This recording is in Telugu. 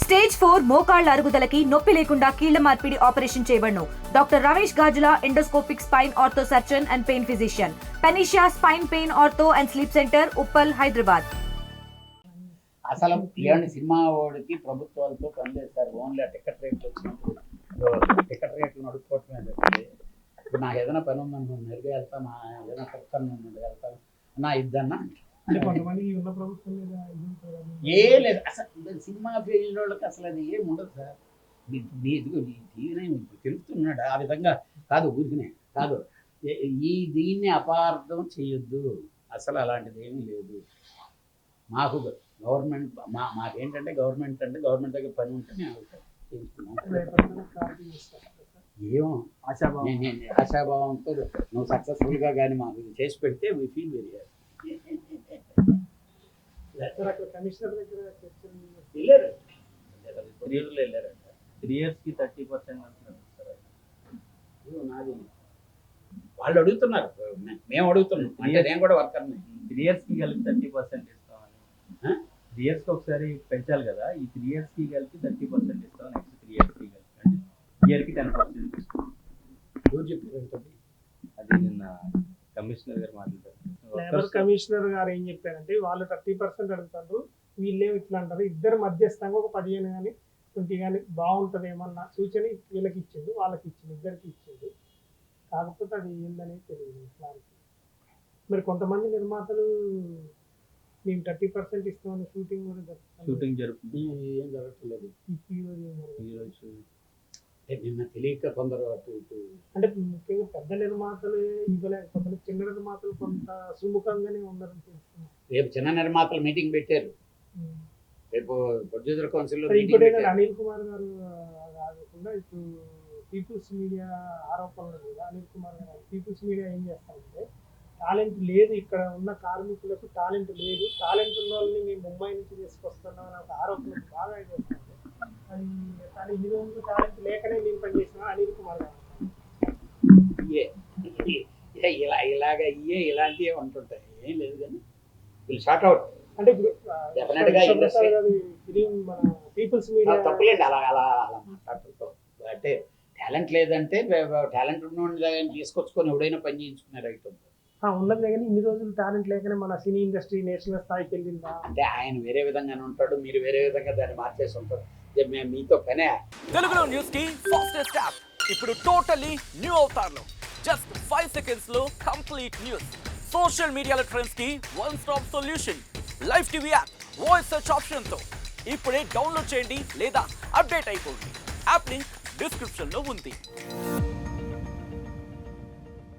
స్టేజ్ 4 మోకాళ్ల అరుగుదలకి నొప్పి లేకుండా కీళ్ల మార్పిడి ఆపరేషన్ చేయబడును. Doctor Ramesh Gajula, endoscopic spine ortho surgeon and pain physician, panacea spine pain ortho and sleep centre, Uppal, Hyderabad. అసలు ఇలాంటి సినిమా వాడికి ప్రభుత్వాలతో పనిలేదు సార్. ఓన్లీ ఆ టికెట్ రేట్లు వచ్చినప్పుడు టికెట్ రేట్లు నడుపుకోవటమే తప్పితే ఇప్పుడు నాకు ఏదైనా పని ఉందనుకోండి, నేరుగా వెళ్తాను. ఏదైనా చెప్తాను, వెళ్తాను నా ఇద్దన్నా ఏ లేదు. అసలు సినిమా ఫీల్డ్ వాళ్ళకి అసలు అది ఏమి ఉండదు సార్. తెలుపుతున్నాడు ఆ విధంగా కాదు, ఊరికినే కాదు. దీన్ని అపార్థం చేయొద్దు. అసలు అలాంటిది ఏమీ లేదు. మాకు గవర్నమెంట్ మాకేంటంటే గవర్నమెంట్ అంటే గవర్నమెంట్ దగ్గర పని ఉంటే మేము ఏమో ఆశాభావంతో నువ్వు సక్సెస్ఫుల్గా కానీ మాకు చేసి పెడితే వీ ఫీల్ వెరీ హ్యాపీ. వెళ్ళారంట 3 yearsకి 30% నాది వాళ్ళు అడుగుతున్నారు, మేము అడుగుతున్నాం. అంటే నేను కూడా వర్కర్ని. 3 yearsకి కలిపి 30% ఇస్తామని. 3 yearsకి ఒకసారి పెంచాలి కదా, ఈ 3 yearsకి కలిపి 30% ఇస్తాం. నెక్స్ట్ 3 yearsకి కలిపి అంటే ఇయర్కి 10% ఇస్తాం. ఎవరు చెప్పారు? అది నిన్న కమిషనర్ గారు మాట్లాడారు. లేబర్ కమిషనర్ గారు ఏం చెప్పారంటే వాళ్ళు 30% అడుగుతారు, వీళ్ళేమి ఇట్లా అంటారు. ఇద్దరు మధ్యస్థంగా ఒక 15 కానీ 20 కానీ బాగుంటుంది ఏమన్నా సూచన వీళ్ళకి ఇచ్చిండు, వాళ్ళకి ఇచ్చిండు, ఇద్దరికి ఇచ్చిండు. కాకపోతే అది ఏందనేది తెలియదు క్లారిటీ. మరి కొంతమంది నిర్మాతలు మేము 30% ఇస్తామని షూటింగ్ కూడా జరుగుతుంది. ఏం జరగట్లేదు. నిన్న తెలియక కొందరు అటు ఇటు అంటే ముఖ్యంగా పెద్ద నిర్మాతలు ఇవ్వలేకపోతే చిన్న నిర్మాతలు కొంత సుముఖంగానే ఉన్నారని తెలుస్తున్నారు. రేపు చిన్న నిర్మాతలు మీటింగ్ పెట్టారు. రేపు ప్రొడ్యూసర్ కౌన్సిల్ అనిల్ కుమార్ గారు కాకుండా ఇప్పుడు పీపుల్స్ మీడియా ఆరోపణలు మీద అనిల్ కుమార్ గారు పీపుల్స్ మీడియా ఏం చేస్తారంటే టాలెంట్ లేదు, ఇక్కడ ఉన్న కార్మికులకు టాలెంట్ లేదు, టాలెంట్ ఉన్న వాళ్ళని మేము ముంబై నుంచి తీసుకొస్తున్నాం అని ఒక ఆరోపణ బాగా చేస్తారు. అది కానీ ఈ రోజు టాలెంట్ లేకనే నేను పనిచేసిన అనిల్ కుమార్ గారు ఇలాంటివి ఉంటుంటాయి. ఏం లేదు కానీ వీళ్ళు షార్ట్ అవుట్ అంటే ఇప్పుడు మన పీపుల్స్ మీడియా తప్పులేండి. అలా అలా అలా మాట్లాడుతుంటాం. అంటే టాలెంట్ లేదంటే టాలెంట్ ఉన్న తీసుకొచ్చుకొని ఎవడైనా పని చేయించుకునే రైట్ ఉంది. ఉన్నది కానీ ఇన్ని రోజులు టాలెంట్ లేకనే మన సినీ ఇండస్ట్రీ నేషనల్ స్థాయికి వెళ్ళిందా అంటే ఆయన వేరే విధంగానే ఉంటాడు, మీరు వేరే విధంగా దాన్ని మార్చేసి ఉంటారు. మేము మీతో పనే. తెలుగులో న్యూస్ కి ఫాస్టెస్ట్ యాప్ ఇప్పుడు టోటలీ న్యూ అవతార్లో జస్ట్ 5 seconds లో కంప్లీట్ న్యూస్. సోషల్ మీడియాలో ట్రెండ్స్ కి one stop solution. Live TV app voice search option తో ఇప్పుడే డౌన్లోడ్ చేయండి లేదా అప్డేట్ అయిపోండి. యాప్ లింక్ డిస్క్రిప్షన్ లో ఉంది.